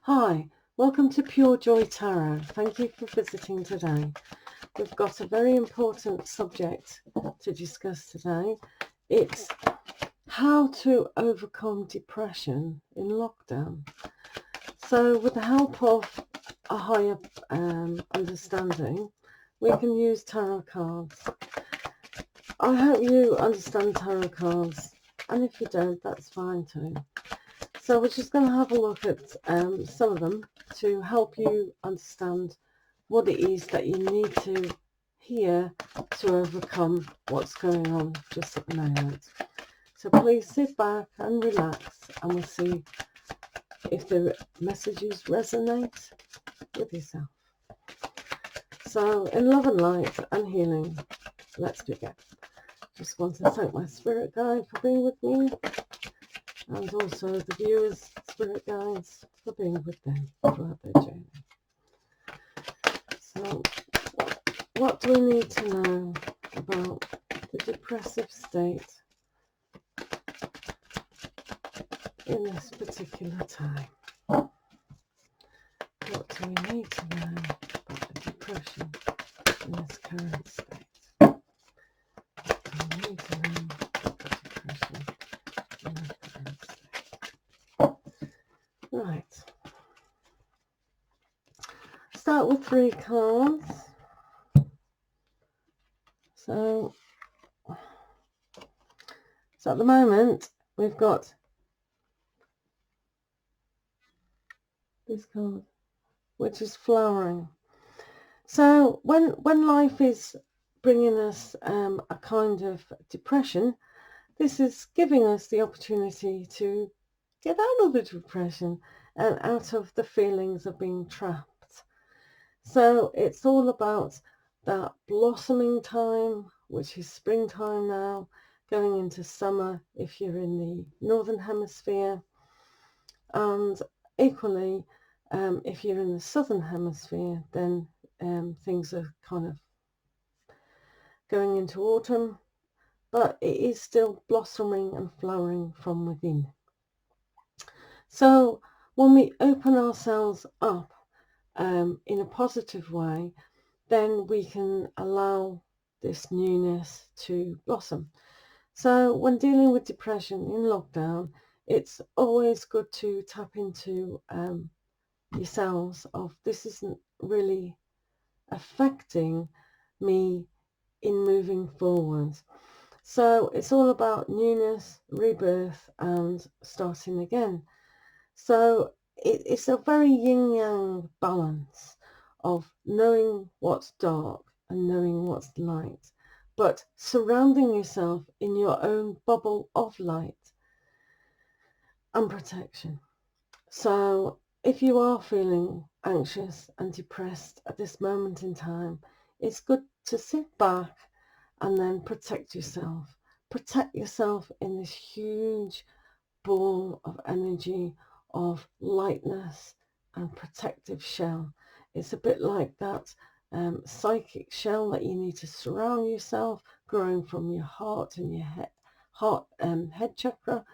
Hi, welcome to PureJOY Tarot. Thank you for visiting today. We've got a very important subject to discuss today. It's how to overcome depression in lockdown. So with the help of a higher understanding, we can use tarot cards. I hope you understand tarot cards, and if you don't, that's fine too. So we're just going to have a look at some of them to help you understand what it is that you need to hear to overcome what's going on just at the moment. So please sit back and relax, and we'll see if the messages resonate with yourself. So in love and light and healing, let's begin. Just want to thank my spirit guide for being with me, and also the viewers, spirit guides, for being with them throughout their journey. So, what do we need to know about the depressive state in this particular time? What do we need to know about the depression in this current state? What do we need to know about the depression in this current state? Right. Start with 3 cards. So at the moment, we've got this card, which is flowering. So when life is bringing us a kind of depression, this is giving us the opportunity to get out of the depression and out of the feelings of being trapped. So it's all about that blossoming time, which is springtime now, going into summer if you're in the northern hemisphere, and equally if you're in the southern hemisphere, then things are kind of going into autumn, but it is still blossoming and flowering from within. So when we open ourselves up in a positive way, then we can allow this newness to blossom. So when dealing with depression in lockdown, it's always good to tap into yourselves of, this isn't really affecting me in moving forward. So it's all about newness, rebirth, and starting again. So it's a very yin-yang balance of knowing what's dark and knowing what's light, but surrounding yourself in your own bubble of light and protection. So if you are feeling anxious and depressed at this moment in time, it's good to sit back and then protect yourself. Protect yourself in this huge ball of energy, of lightness and protective shell. It's a bit like that psychic shell that you need to surround yourself, growing from your heart and your head chakra,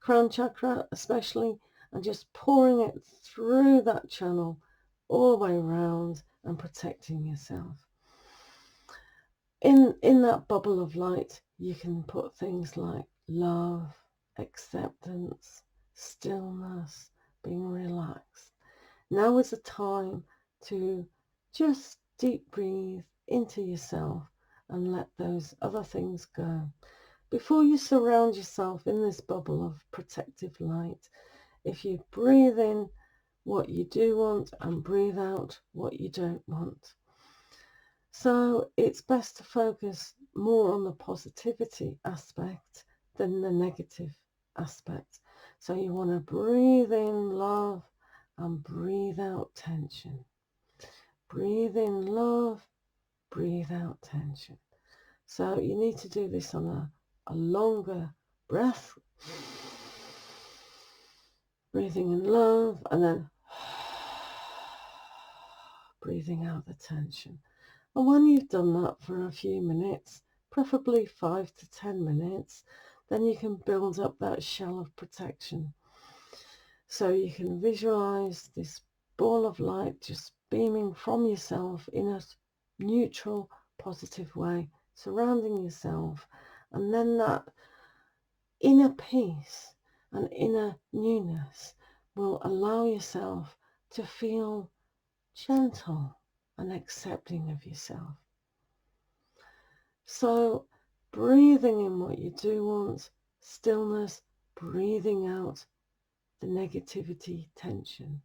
crown chakra especially, and just pouring it through that channel all the way around and protecting yourself. In that bubble of light, you can put things like love, acceptance, stillness, being relaxed. Now is the time to just deep breathe into yourself and let those other things go. Before you surround yourself in this bubble of protective light, if you breathe in what you do want and breathe out what you don't want. So it's best to focus more on the positivity aspect than the negative aspect. So you want to breathe in love and breathe out tension. Breathe in love, breathe out tension. So you need to do this on a longer breath. Breathing in love and then breathing out the tension. And when you've done that for a few minutes, preferably 5 to 10 minutes, then you can build up that shell of protection. So you can visualize this ball of light just beaming from yourself in a neutral, positive way, surrounding yourself. And then that inner peace and inner newness will allow yourself to feel gentle and accepting of yourself. So breathing in what you do want, stillness, breathing out the negativity, tension.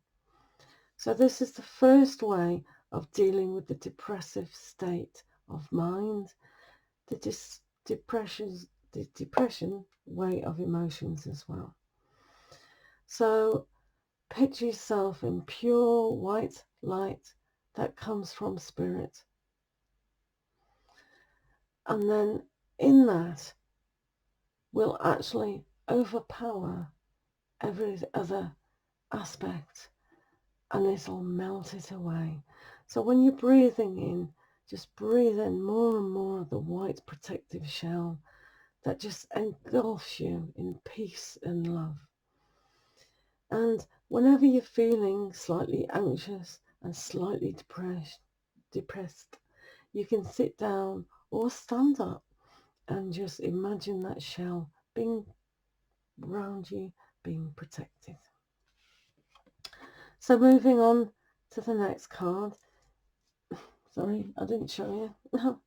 So this is the first way of dealing with the depressive state of mind, the depression way of emotions as well. So picture yourself in pure white light that comes from spirit. And then in that will actually overpower every other aspect, and it'll melt it away. So when you're breathing in, just breathe in more and more of the white protective shell that just engulfs you in peace and love. And whenever you're feeling slightly anxious and slightly depressed, you can sit down or stand up and just imagine that shell being around you, being protected. So moving on to the next card. Sorry, I didn't show you.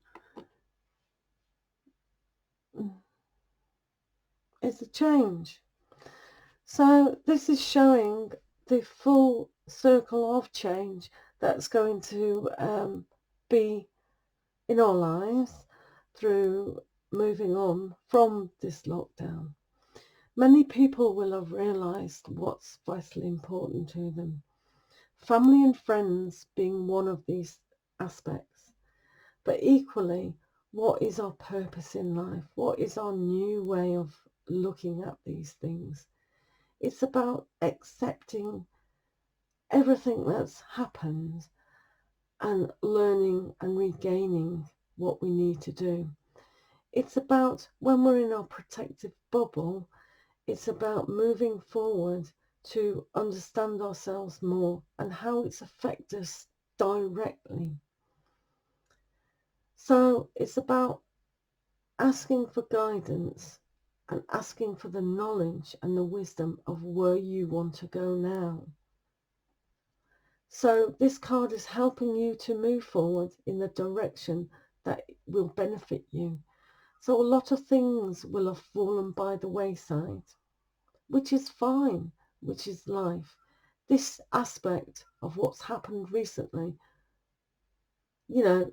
It's a change. So this is showing the full circle of change that's going to be in our lives through moving on from this lockdown. Many people will have realised what's vitally important to them. Family and friends being one of these aspects. But equally, what is our purpose in life? What is our new way of looking at these things? It's about accepting everything that's happened and learning and regaining what we need to do. It's about, when we're in our protective bubble, it's about moving forward to understand ourselves more and how it's affected us directly. So it's about asking for guidance and asking for the knowledge and the wisdom of where you want to go now. So this card is helping you to move forward in the direction that will benefit you. So a lot of things will have fallen by the wayside, which is fine, which is life. This aspect of what's happened recently,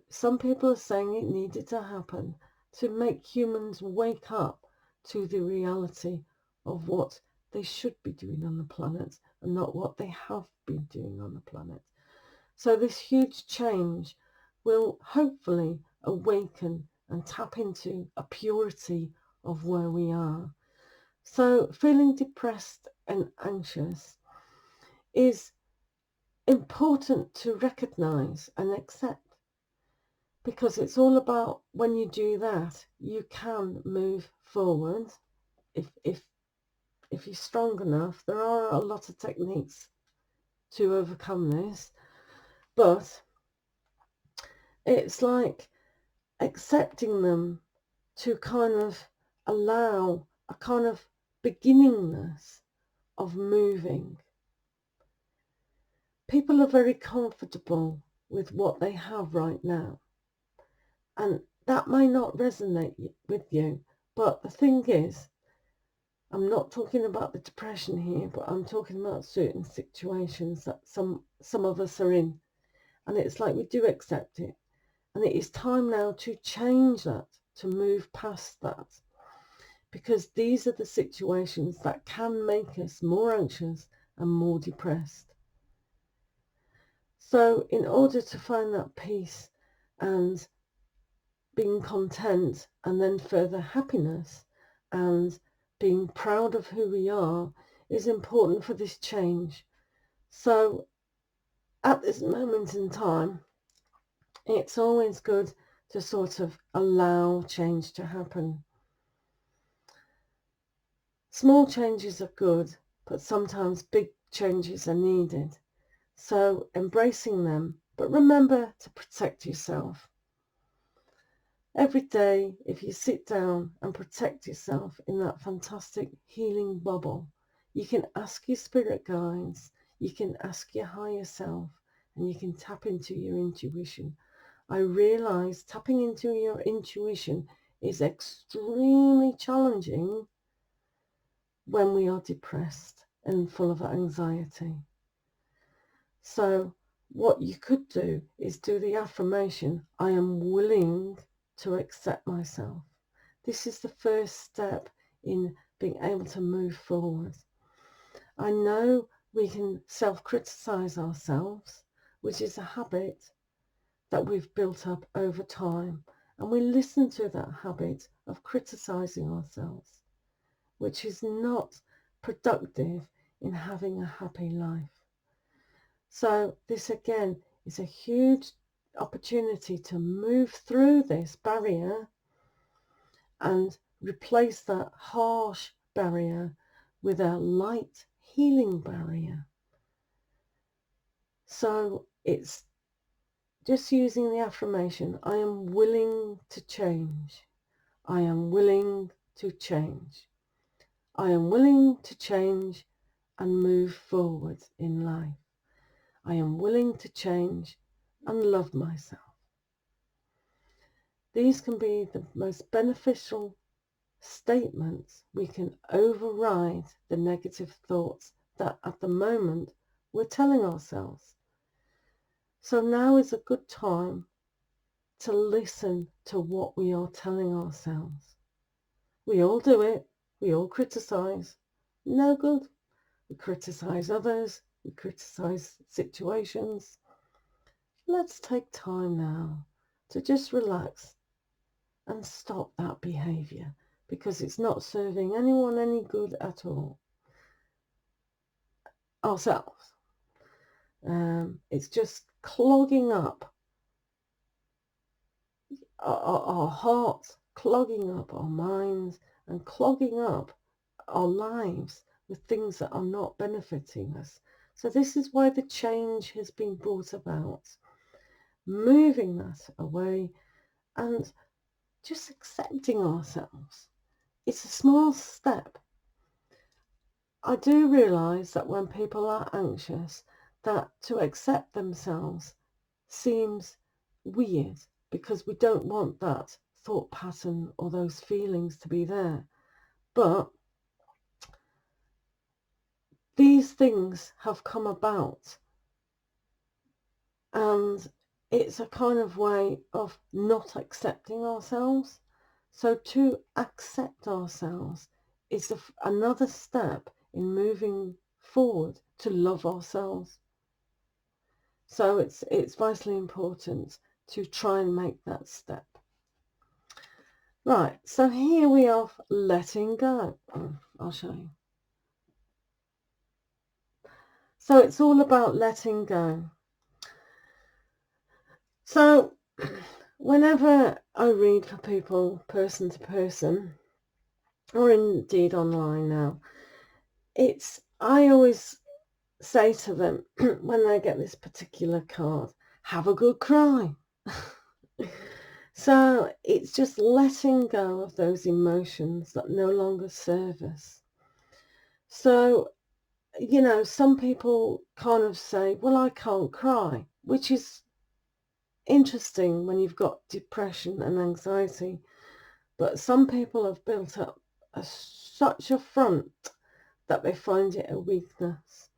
some people are saying it needed to happen to make humans wake up to the reality of what they should be doing on the planet and not what they have been doing on the planet. So this huge change will hopefully awaken and tap into a purity of where we are. So feeling depressed and anxious is important to recognize and accept, because it's all about, when you do that, you can move forward. If you're strong enough, there are a lot of techniques to overcome this, but it's like accepting them to kind of allow a kind of beginningness of moving. People are very comfortable with what they have right now, and that may not resonate with you, but the thing is, I'm not talking about the depression here, but I'm talking about certain situations that some of us are in, and it's like we do accept it, and it is time now to change that, to move past that, because these are the situations that can make us more anxious and more depressed. So in order to find that peace and being content, and then further happiness and being proud of who we are, is important for this change. So at this moment in time, it's always good to sort of allow change to happen. Small changes are good, but sometimes big changes are needed. So embracing them, but remember to protect yourself. Every day, if you sit down and protect yourself in that fantastic healing bubble, you can ask your spirit guides, you can ask your higher self, and you can tap into your intuition. I realize tapping into your intuition is extremely challenging when we are depressed and full of anxiety. So what you could do is do the affirmation, I am willing to accept myself. This is the first step in being able to move forward. I know we can self-criticize ourselves, which is a habit that we've built up over time, and we listen to that habit of criticizing ourselves, which is not productive in having a happy life. So this again is a huge opportunity to move through this barrier and replace that harsh barrier with a light healing barrier. So it's just using the affirmation, I am willing to change. I am willing to change. I am willing to change and move forward in life. I am willing to change and love myself. These can be the most beneficial statements. We can override the negative thoughts that at the moment we're telling ourselves. So now is a good time to listen to what we are telling ourselves. We all do it. We all criticize. No good. We criticize others. We criticize situations. Let's take time now to just relax and stop that behavior, because it's not serving anyone any good at all. Ourselves. It's just clogging up our hearts, clogging up our minds, and clogging up our lives with things that are not benefiting us. So this is why the change has been brought about. Moving that away and just accepting ourselves. It's a small step. I do realise that when people are anxious, that to accept themselves seems weird, because we don't want that thought pattern or those feelings to be there. But these things have come about, and it's a kind of way of not accepting ourselves. So to accept ourselves is another step in moving forward to love ourselves. So it's vitally important to try and make that step. Right, so here we are, letting go. I'll show you. So it's all about letting go. So whenever I read for people, person to person, or indeed online now, I always say to them when they get this particular card, have a good cry. So it's just letting go of those emotions that no longer serve us. So, you know, some people kind of say, well, I can't cry, which is interesting when you've got depression and anxiety. But some people have built up such a front that they find it a weakness.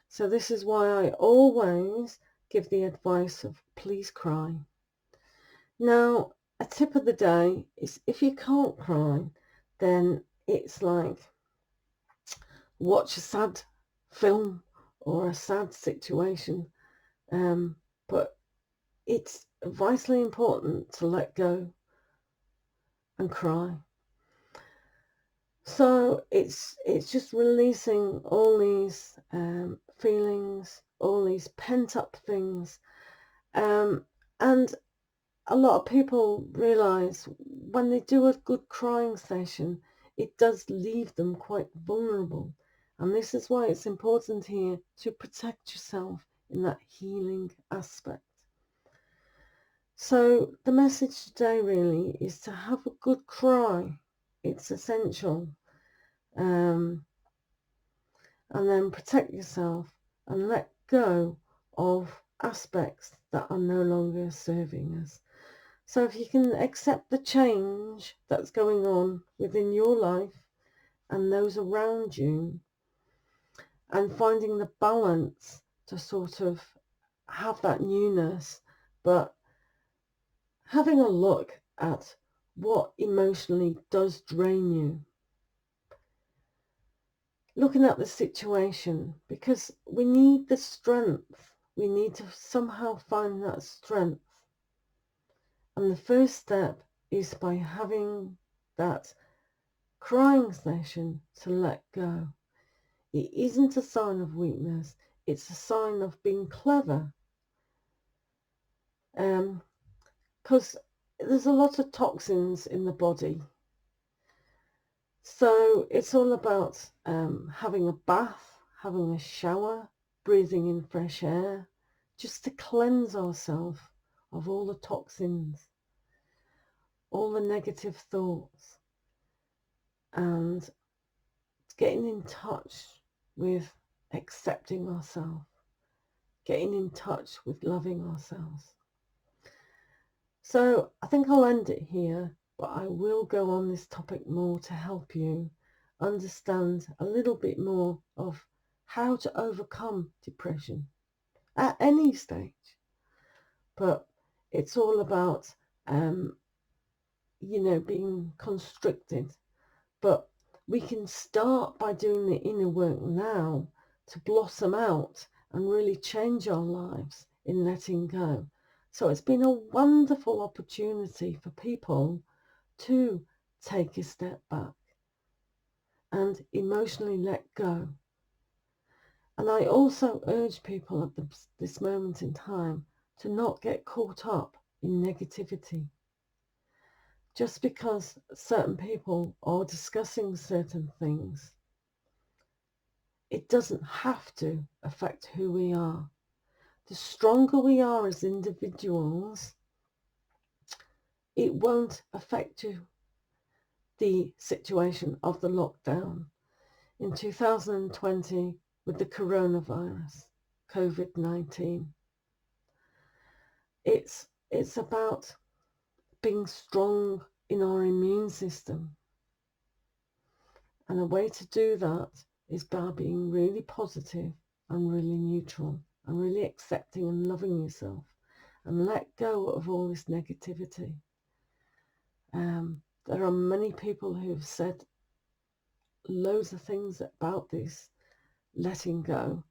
So this is why I always give the advice of please cry. Now, a tip of the day is if you can't cry, then it's like watch a sad film or a sad situation. But it's vitally important to let go and cry. So it's just releasing all these feelings, all these pent up things. And a lot of people realise when they do a good crying session, it does leave them quite vulnerable. And this is why it's important here to protect yourself in that healing aspect. So the message today really is to have a good cry. It's essential. And then protect yourself and let go of aspects that are no longer serving us. So if you can accept the change that's going on within your life and those around you, and finding the balance to sort of have that newness, but having a look at what emotionally does drain you. Looking at the situation, because we need the strength. We need to somehow find that strength. And the first step is by having that crying session to let go. It isn't a sign of weakness. It's a sign of being clever. Because there's a lot of toxins in the body. So it's all about having a bath, having a shower, breathing in fresh air, just to cleanse ourselves of all the toxins, all the negative thoughts, and getting in touch with accepting ourselves, getting in touch with loving ourselves. So I think I'll end it here, but I will go on this topic more to help you understand a little bit more of how to overcome depression at any stage. But it's all about, being constricted. But we can start by doing the inner work now to blossom out and really change our lives in letting go. So it's been a wonderful opportunity for people to take a step back and emotionally let go. And I also urge people at this moment in time to not get caught up in negativity. Just because certain people are discussing certain things, it doesn't have to affect who we are. The stronger we are as individuals, it won't affect you. The situation of the lockdown in 2020 with the coronavirus, COVID-19. It's about being strong in our immune system. And a way to do that is by being really positive and really neutral and really accepting and loving yourself and let go of all this negativity. There are many people who have said loads of things about this letting go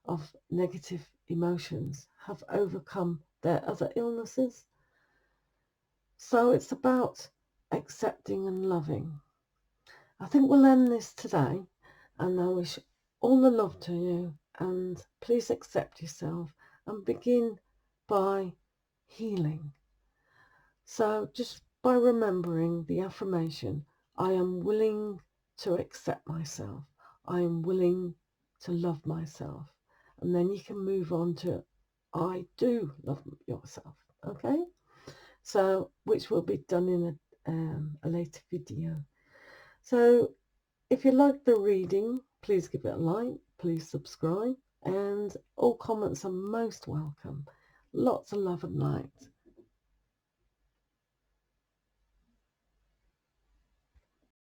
of negative emotions, have overcome their other illnesses. So it's about accepting and loving. I think we'll end this today, and I wish all the love to you, and please accept yourself and begin by healing. So just by remembering the affirmation, I am willing to accept myself. I am willing to love myself. And then you can move on to I do love yourself. Okay? So, which will be done in a later video. So if you like the reading, please give it a like, please subscribe, and all comments are most welcome. Lots of love and light.